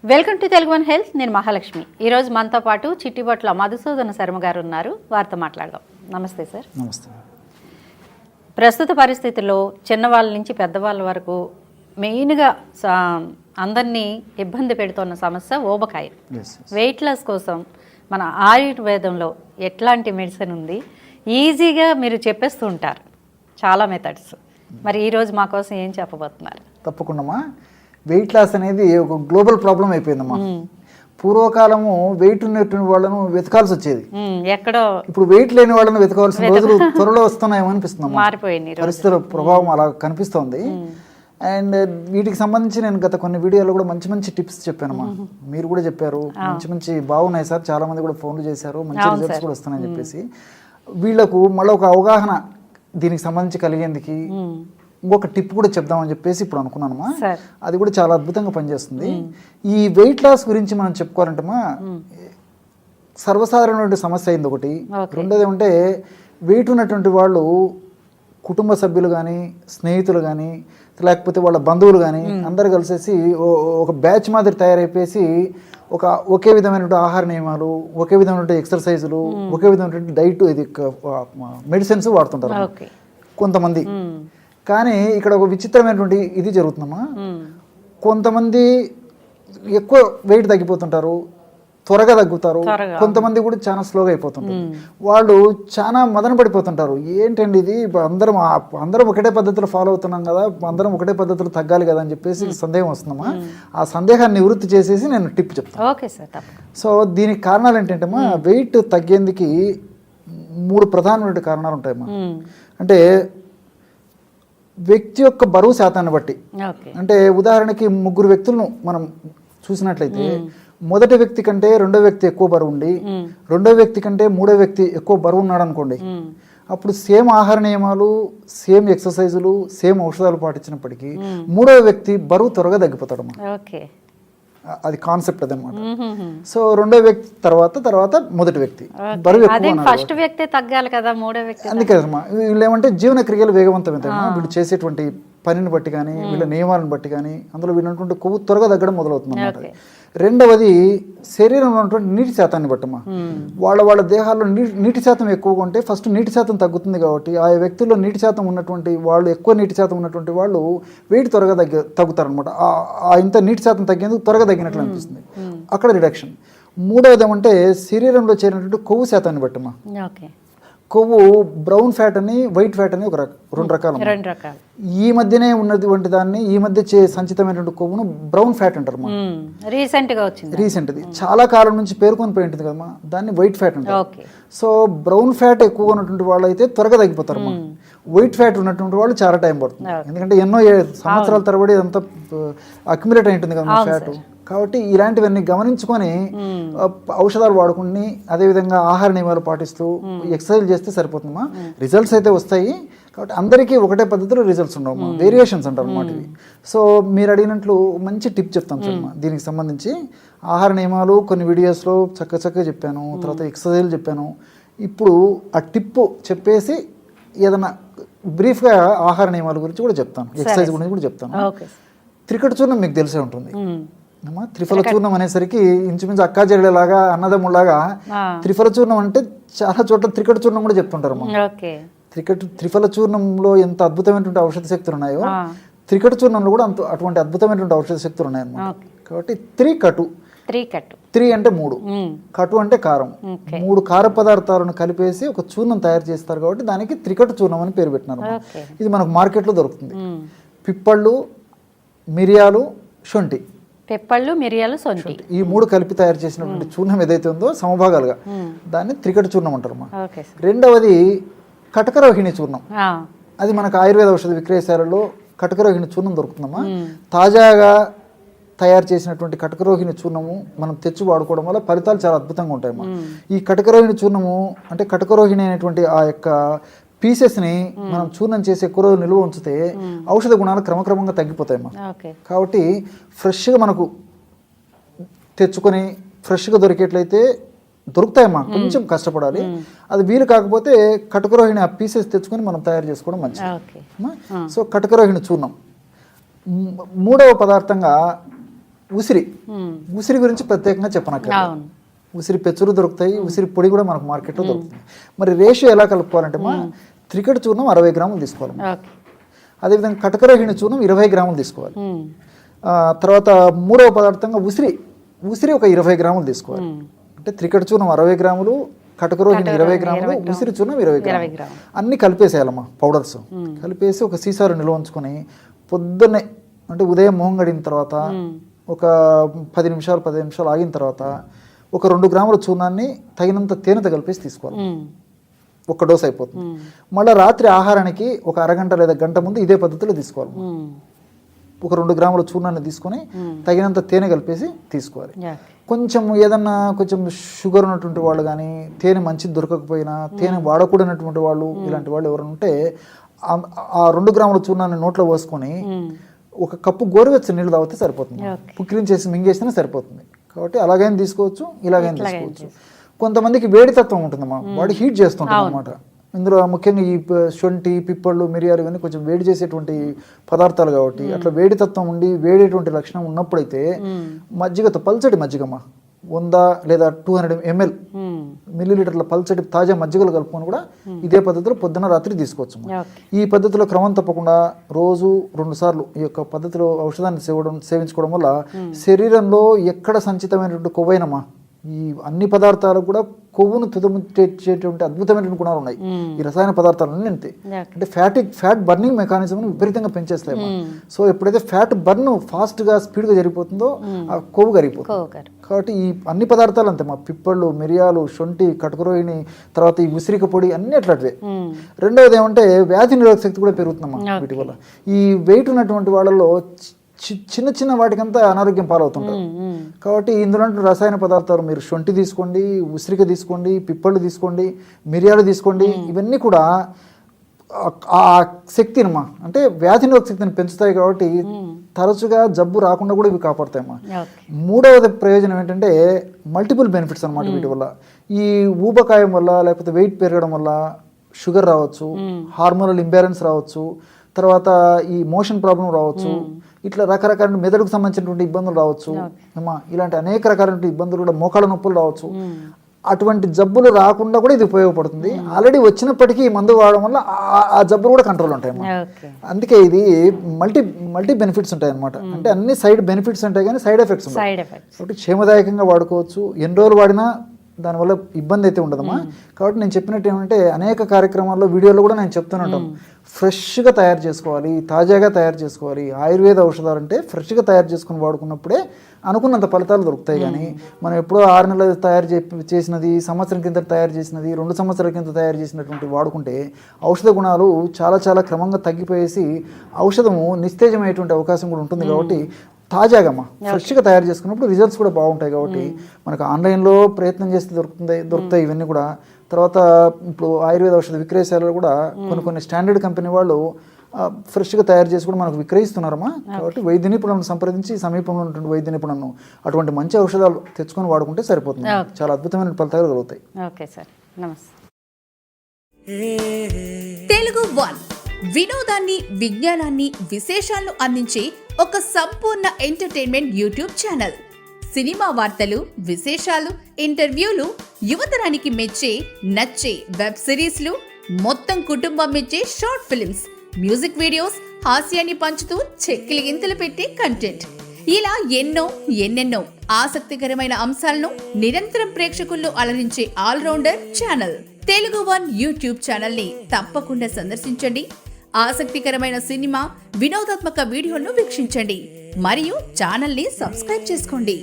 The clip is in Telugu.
Welcome to Telugu one health. నేను మహాలక్ష్మి. ఈరోజు మనతో పాటు చిట్టిబొట్ల మధుసూదన శర్మ గారు ఉన్నారు. వారితో మాట్లాడదాం. నమస్తే సార్. నమస్తే. ప్రస్తుత పరిస్థితుల్లో చిన్నవాళ్ళ నుంచి పెద్దవాళ్ళ వరకు మెయిన్గా అందరినీ ఇబ్బంది పెడుతున్న సమస్య ఊబకాయ. వెయిట్ లాస్ కోసం మన ఆయుర్వేదంలో ఎట్లాంటి మెడిసిన్ ఉంది? ఈజీగా మీరు చెప్పేస్తూ ఉంటారు చాలా మెథడ్స్. మరి ఈరోజు మా కోసం ఏం చెప్పబోతున్నారు? తప్పకుండా. వెయిట్ లాస్ అనేది ఒక గ్లోబల్ ప్రాబ్లం అయిపోయిందమ్మా. పూర్వకాలము వెయిట్ ఉన్నటువంటి వాళ్ళను వెతకాల్సి వచ్చేది, ఎక్కడో. ఇప్పుడు వెయిట్ లేని వాళ్ళను వెతకాల్సిన రోజులు త్వరలో వస్తున్నాయేమో అనిపిస్తుంది. మారిపోయింది పరిస్థితుల ప్రభావం అలా కనిపిస్తోంది. అండ్ వీటికి సంబంధించి నేను గత కొన్ని వీడియోలో కూడా మంచి మంచి టిప్స్ చెప్పానమ్మా. మీరు కూడా చెప్పారు మంచి మంచి బాగున్నాయి సార్, చాలా మంది కూడా ఫోన్లు చేశారు, మంచి రిజల్ట్స్ కూడా వస్తున్నాయని చెప్పేసి. వీళ్ళకు మళ్ళీ ఒక అవగాహన దీనికి సంబంధించి కలిగేందుకు ఇంకొక టిప్ కూడా చెప్దామని చెప్పేసి ఇప్పుడు అనుకున్నానమ్మా. అది కూడా చాలా అద్భుతంగా పనిచేస్తుంది. ఈ వెయిట్ లాస్ గురించి మనం చెప్పుకోవాలంటేమా, సర్వసాధారణమైన సమస్య అయింది ఒకటి. రెండోది ఏమంటే, వెయిట్ ఉన్నటువంటి వాళ్ళు కుటుంబ సభ్యులు కానీ, స్నేహితులు కానీ, లేకపోతే వాళ్ళ బంధువులు కానీ అందరు కలిసేసి ఒక బ్యాచ్ మాదిరి తయారైపోయేసి ఒకే విధమైనటువంటి ఆహార నియమాలు, ఒకే విధమైనటువంటి ఎక్సర్సైజులు, ఒకే విధమైనటువంటి డైట్, ఇది మెడిసిన్స్ వాడుతుంటారు కొంతమంది. కానీ ఇక్కడ ఒక విచిత్రమైనటువంటి ఇది జరుగుతుందమ్మా. కొంతమంది ఎక్కువ వెయిట్ తగ్గిపోతుంటారు, త్వరగా తగ్గుతారు. కొంతమంది కూడా చాలా స్లోగా అయిపోతుంటారు. వాళ్ళు చాలా మదన పడిపోతుంటారు. ఏంటండి ఇది, అందరం ఒకటే పద్ధతిలో ఫాలో అవుతున్నాం కదా, అందరం ఒకటే పద్ధతిలో తగ్గాలి కదా అని చెప్పేసి సందేహం వస్తుందమ్మా. ఆ సందేహాన్ని నివృత్తి చేసేసి నేను టిప్ చెప్తాను. సో దీనికి కారణాలు ఏంటంటేమ్మా, వెయిట్ తగ్గేందుకు 3 ప్రధానమైన కారణాలు ఉంటాయమ్మా. అంటే వ్యక్తి యొక్క బరువు శాతాన్ని బట్టి, అంటే ఉదాహరణకి 3 వ్యక్తులను మనం చూసినట్లయితే, మొదటి వ్యక్తి కంటే రెండో వ్యక్తి ఎక్కువ బరువు ఉండి, రెండో వ్యక్తి కంటే మూడో వ్యక్తి ఎక్కువ బరువు ఉన్నాడు అనుకోండి, అప్పుడు సేమ్ ఆహార నియమాలు, సేమ్ ఎక్సర్సైజులు, సేమ్ ఔషధాలు పాటించినప్పటికీ మూడో వ్యక్తి బరువు త్వరగా తగ్గిపోతాడు. అది కాన్సెప్ట్ అదనమాట. సో రెండో వ్యక్తి తర్వాత మొదటి వ్యక్తి బరువు ఫస్ట్ వ్యక్తి తగ్గాలి కదా, మూడో వ్యక్తి. అందుకేదమ్మా వీళ్ళు ఏమంటే జీవన క్రియలు వేగవంతమవుతాయమ్మా. వీళ్ళు చేసేటువంటి పనిని బట్టి కానీ, వీళ్ళ నియమాలను బట్టి కానీ, అందులో వీళ్ళటువంటి కొవ్వు త్వరగా తగ్గడం మొదలవుతుంది అన్నమాట. రెండవది శరీరంలో ఉన్నటువంటి నీటి శాతాన్ని బట్టమ్మా. వాళ్ళ దేహాల్లో నీటి శాతం ఎక్కువగా ఉంటే ఫస్ట్ నీటి శాతం తగ్గుతుంది. కాబట్టి ఆ వ్యక్తుల్లో నీటి శాతం ఉన్నటువంటి వాళ్ళు, ఎక్కువ నీటి శాతం ఉన్నటువంటి వాళ్ళు వెయిట్ త్వరగా తగ్గుతారనమాట. ఇంత నీటి శాతం తగ్గేందుకు త్వరగా తగ్గినట్లు అనిపిస్తుంది, అక్కడ రిడక్షన్. మూడవది ఏమంటే శరీరంలో చేరినటువంటి కొవ్వు శాతాన్ని బట్టమ్మా. కొవ్వు బ్రౌన్ ఫ్యాట్ అని, వైట్ ఫ్యాట్ అని రెండు రకాలు. ఈ మధ్యనే ఉన్నటువంటి దాన్ని, ఈ మధ్య సంచితమైనటువంటి కొవ్వును బ్రౌన్ ఫ్యాట్ అంటారు. రీసెంట్ది చాలా కాలం నుంచి పేర్కొని పోయి ఉంటుంది కదమ్మా, దాన్ని వైట్ ఫ్యాట్ అంటారు. సో బ్రౌన్ ఫ్యాట్ ఎక్కువగా ఉన్నటువంటి వాళ్ళు అయితే త్వరగా తగ్గిపోతారు. వైట్ ఫ్యాట్ ఉన్నటువంటి వాళ్ళు చాలా టైం పడుతుంది, ఎందుకంటే ఎన్నో సంవత్సరాల తరబడి అంతా అక్యుములేట్ అయి ఉంటుంది కదా ఫ్యాట్. కాబట్టి ఇలాంటివన్నీ గమనించుకొని ఔషధాలు వాడుకుని, అదేవిధంగా ఆహార నియమాలు పాటిస్తూ ఎక్సర్సైజ్ చేస్తే సరిపోతుందమ్మా. రిజల్ట్స్ అయితే వస్తాయి. కాబట్టి అందరికీ ఒకటే పద్ధతిలో రిజల్ట్స్ ఉండవు, వేరియేషన్స్ అంటారు అన్నమాట ఇవి. సో మీరు అడిగినట్లు మంచి టిప్ చెప్తాను చూడమ్మా. దీనికి సంబంధించి ఆహార నియమాలు కొన్ని వీడియోస్లో చక్కగా చెప్పాను, తర్వాత ఎక్సర్సైజ్లు చెప్పాను. ఇప్పుడు ఆ టిప్ చెప్పేసి ఏదైనా బ్రీఫ్గా ఆహార నియమాల గురించి కూడా చెప్తాను, ఎక్సర్సైజ్ గురించి కూడా చెప్తాను. త్రికట చూర్ణం మీకు తెలిసే ఉంటుంది అమ్మా. త్రిఫల చూర్ణం అనేసరికి ఇంచుమించు అక్కా చెల్లెలాగా, అన్నదమ్ములాగా. త్రిఫల చూర్ణం అంటే చాలా చోట్ల త్రికట చూర్ణం కూడా చెప్తుంటారు అమ్మా. త్రిఫల చూర్ణంలో ఎంత అద్భుతమైనటువంటి ఔషధ శక్తులు ఉన్నాయో, త్రికట చూర్ణంలో కూడా అటువంటి అద్భుతమైనటువంటి ఔషధ శక్తులు ఉన్నాయన్నమాట. కాబట్టి త్రి అంటే 3, కటు అంటే కారం. 3 కార పదార్థాలను కలిపేసి ఒక చూర్ణం తయారు చేస్తారు. కాబట్టి దానికి త్రికట చూర్ణం అని పేరు పెట్టినారు. ఇది మనకు మార్కెట్లో దొరుకుతుంది. పిప్పళ్ళు, మిరియాలు, శొంఠి. ఈ 3 కలిపి తయారు చేసినటువంటి చూర్ణం ఏదైతే ఉందో సమభాగాలుగా, దాన్ని త్రికట చూర్ణం అంటారు. రెండవది కటకరోహిణి చూర్ణం. అది మనకు ఆయుర్వేద ఔషధ విక్రయశాలలో కటకరోహిణి చూర్ణం దొరుకుతుందమ్మా. తాజాగా తయారు చేసినటువంటి కటకరోహిణి చూర్ణము మనం తెచ్చి వాడుకోవడం వల్ల ఫలితాలు చాలా అద్భుతంగా ఉంటాయమ్మా. ఈ కటకరోహిణి చూర్ణము అంటే కటకరోహిణి అనేటువంటి ఆ యొక్క పీసెస్ని మనం చూర్ణం చేసి ఎక్కువ రోజులు నిల్వ ఉంచితే ఔషధ గుణాలు క్రమక్రమంగా తగ్గిపోతాయమ్మా. కాబట్టి ఫ్రెష్గా మనకు తెచ్చుకొని ఫ్రెష్గా దొరికేట్లయితే దొరుకుతాయమ్మా, కొంచెం కష్టపడాలి. అది వీలు కాకపోతే కటకరోహిణి ఆ పీసెస్ తెచ్చుకొని మనం తయారు చేసుకోవడం మంచిది. సో కటకరోహిణి చూర్ణం. మూడవ పదార్థంగా ఉసిరి గురించి ప్రత్యేకంగా చెప్పనక్కర్లేదు. అవును. ఉసిరి పెచ్చులు దొరుకుతాయి, ఉసిరి పొడి కూడా మనకు మార్కెట్లో దొరుకుతుంది. మరి రేషియో ఎలా కలుపుకోవాలంటే మా త్రికట చూర్ణం 60 గ్రాములు తీసుకోవాలి. అదేవిధంగా కటకరోహిణి చూర్ణం 20 గ్రాములు తీసుకోవాలి. తర్వాత మూడవ పదార్థంగా ఉసిరి ఒక 20 గ్రాములు తీసుకోవాలి. అంటే త్రికట చూర్ణం 60 గ్రాములు, కటకరోహిణి 20 గ్రాములు, ఉసిరి చూర్ణం 20 గ్రాములు అన్నీ కలిపేసేయాలమ్మా. పౌడర్స్ కలిపేసి ఒక సీసాలో నిల్వ ఉంచుకొని పొద్దున్నే అంటే ఉదయం మొహం గడిన తర్వాత ఒక 10 నిమిషాలు ఆగిన తర్వాత ఒక 2 గ్రాముల చూర్ణాన్ని తగినంత తేనెతో కలిపేసి తీసుకోవాలి. ఒక డోస్ అయిపోతుంది. మళ్ళీ రాత్రి ఆహారానికి ఒక అరగంట లేదా గంట ముందు ఇదే పద్ధతిలో తీసుకోవాలి. ఒక 2 గ్రాముల చూర్ణాన్ని తీసుకొని తగినంత తేనె కలిపేసి తీసుకోవాలి. కొంచెం ఏదన్నా కొంచెం షుగర్ ఉన్నటువంటి వాళ్ళు కానీ, తేనె మంచిది దొరకకపోయినా, తేనె వాడకూడనటువంటి వాళ్ళు, ఇలాంటి వాళ్ళు ఎవరైనా ఉంటే ఆ 2 గ్రాముల చూర్ణాన్ని నోట్లో పోసుకొని ఒక కప్పు గోరువెచ్చని నీళ్ళు తాగితే సరిపోతుంది. పుక్కిలించేసి మింగేసినా సరిపోతుంది. కాబట్టి అలాగైనా తీసుకోవచ్చు, ఇలాగైనా తీసుకోవచ్చు. కొంతమందికి వేడి తత్వం ఉంటుందమ్మా, బాడీ హీట్ చేస్తుంటుంది అన్నమాట. ఇందులో ముఖ్యంగా ఈ శొంఠి, పిప్పళ్ళు, మిరియాలు ఇవన్నీ కొంచెం వేడి చేసేటువంటి పదార్థాలు కాబట్టి అట్లా వేడి తత్వం ఉండి వేడేటువంటి లక్షణం ఉన్నప్పుడైతే మజ్జిగతో, పల్చటి మజ్జిగమ్మా 100 లేదా 200 ml మిల్లీలీటర్ల పల్చటి తాజా మజ్జిగలు కలుపుకొని కూడా ఇదే పద్ధతిలో పొద్దున రాత్రి తీసుకోవచ్చు. ఈ పద్ధతిలో క్రమం తప్పకుండా రోజు 2 సార్లు ఈ యొక్క పద్ధతిలో ఔషధాన్ని సేవించుకోవడం వల్ల శరీరంలో ఎక్కడ సంచితమైనటువంటి కొవ్వైనమా ఈ అన్ని పదార్థాలకు కూడా కొవ్వును తుదముచ్చేటువంటి అద్భుతమైనటువంటి గుణాలు ఉన్నాయి ఈ రసాయన పదార్థాలన్నీ. అంతే అంటే ఫ్యాట్ బర్నింగ్ మెకానిజం విపరీతంగా పెంచేస్తాయి. సో ఎప్పుడైతే ఫ్యాట్ బర్న్ ఫాస్ట్గా స్పీడ్గా జరిగిపోతుందో ఆ కొవ్వు కరిగిపోతుంది. కాబట్టి ఈ అన్ని పదార్థాలు అంతే, మా పిప్పళ్ళు, మిరియాలు, శొంఠి, కటకరోహిణి, తర్వాత ఈ ఉసిరిక పొడి అన్ని అట్లాంటివే. రెండవది ఏమంటే వ్యాధి నిరోధక శక్తి కూడా పెరుగుతుందమ్మా వీటి వల్ల. ఈ వెయిట్ ఉన్నటువంటి వాళ్ళలో చిన్న చిన్న వాటికంతా అనారోగ్యం పాలవుతుంటారు. కాబట్టి ఇందులో రసాయన పదార్థాలు మీరు శొంఠి తీసుకోండి, ఉసిరిక తీసుకోండి, పిప్పళ్ళు తీసుకోండి, మిరియాలు తీసుకోండి, ఇవన్నీ కూడా ఆ శక్తినమ్మా అంటే వ్యాధి నిరోధక శక్తిని పెంచుతాయి. కాబట్టి తరచుగా జబ్బు రాకుండా కూడా ఇవి కాపాడుతాయమ్మా. మూడవది ప్రయోజనం ఏంటంటే మల్టిపుల్ బెనిఫిట్స్ అనమాట వీటి వల్ల. ఈ ఊబకాయం వల్ల లేకపోతే వెయిట్ పెరగడం వల్ల షుగర్ రావచ్చు, హార్మోనల్ ఇంబ్యాలెన్స్ రావచ్చు, తర్వాత ఈ మోషన్ ప్రాబ్లం రావచ్చు, ఇట్లా రకరకాల మెదడుకు సంబంధించినటువంటి ఇబ్బందులు రావచ్చు అమ్మా. ఇలాంటి అనేక రకాలైన ఇబ్బందులు కూడా, మోకాళ్ళ నొప్పులు రావచ్చు. అటువంటి జబ్బులు రాకుండా కూడా ఇది ఉపయోగపడుతుంది. ఆల్రెడీ వచ్చినప్పటికీ మందు వాడడం వల్ల ఆ జబ్బులు కూడా కంట్రోల్ ఉంటాయి అన్నమాట. అందుకే ఇది మల్టీ బెనిఫిట్స్ ఉంటాయి అనమాట. అంటే అన్ని సైడ్ బెనిఫిట్స్ ఉంటాయి కానీ సైడ్ ఎఫెక్ట్స్ ఉంటాయి. కాబట్టి క్షేమదాయకంగా వాడుకోవచ్చు. ఎన్ని రోజులు వాడినా దానివల్ల ఇబ్బంది అయితే ఉండదమ్మా. కాబట్టి నేను చెప్పినట్టు ఏమంటే అనేక కార్యక్రమాల్లో, వీడియోలో కూడా నేను చెప్తూనే ఉంటాను, ఫ్రెష్గా తయారు చేసుకోవాలి, తాజాగా తయారు చేసుకోవాలి. ఆయుర్వేద ఔషధాలు అంటే ఫ్రెష్గా తయారు చేసుకుని వాడుకున్నప్పుడే అనుకున్నంత ఫలితాలు దొరుకుతాయి. కానీ మనం ఎప్పుడో 6 నెలలు తయారు చేసినది, సంవత్సరం కింద తయారు చేసినది, 2 సంవత్సరాల కింద తయారు చేసినటువంటి వాడుకుంటే ఔషధ గుణాలు చాలా చాలా క్రమంగా తగ్గిపోయేసి ఔషధము నిస్తేజమయ్యేటువంటి అవకాశం కూడా ఉంటుంది. కాబట్టి తాజాగా ఫ్రెష్గా తయారు చేసుకున్నప్పుడు రిజల్ట్స్ కూడా బాగుంటాయి. కాబట్టి మనకు ఆన్లైన్లో ప్రయత్నం చేస్తే దొరుకుతాయి ఇవన్నీ కూడా. తర్వాత ఇప్పుడు ఆయుర్వేద ఔషధ విక్రయశాలలో కూడా కొన్ని స్టాండర్డ్ కంపెనీ వాళ్ళు ఫ్రెష్గా తయారు చేసి కూడా మనకు విక్రయిస్తున్నారమ్మా. కాబట్టి వైద్య నిపుణులను సంప్రదించి సమీపంలో ఉన్నటువంటి వైద్య నిపుణులను అటువంటి మంచి ఔషధాలు తెచ్చుకొని వాడుకుంటే సరిపోతుంది. చాలా అద్భుతమైన ఫలితాలు కలుగుతాయి. ఓకే సార్, నమస్తే. తెలుగు వన్ వినోదాన్ని, విజ్ఞానాన్ని, విశేషాలను అందించే ఒక సంపూర్ణ ఎంటర్టైన్మెంట్ యూట్యూబ్ ఛానల్. సినిమా వార్తలు, విశేషాలు, ఇంటర్వ్యూలు, యువతరానికి మెచ్చే నచ్చే వెబ్ సిరీస్లు, మొత్తం కుటుంబం మెచ్చే షార్ట్ ఫిల్మ్స్, మ్యూజిక్ వీడియోస్, హాస్యాన్ని పంచుతూ చెక్కిలి గింతలు పెట్టే కంటెంట్, ఇలా ఎన్నెన్నో ఆసక్తికరమైన అంశాలను నిరంతరం ప్రేక్షకుల్లో అలరించే all rounder channel Telugu one YouTube channel ని తప్పకుండా సందర్శించండి. ఆసక్తికరమైన సినిమా, వినోదాత్మక వీడియోలను వీక్షించండి మరియు ఛానల్ ని సబ్స్క్రైబ్ చేసుకోండి.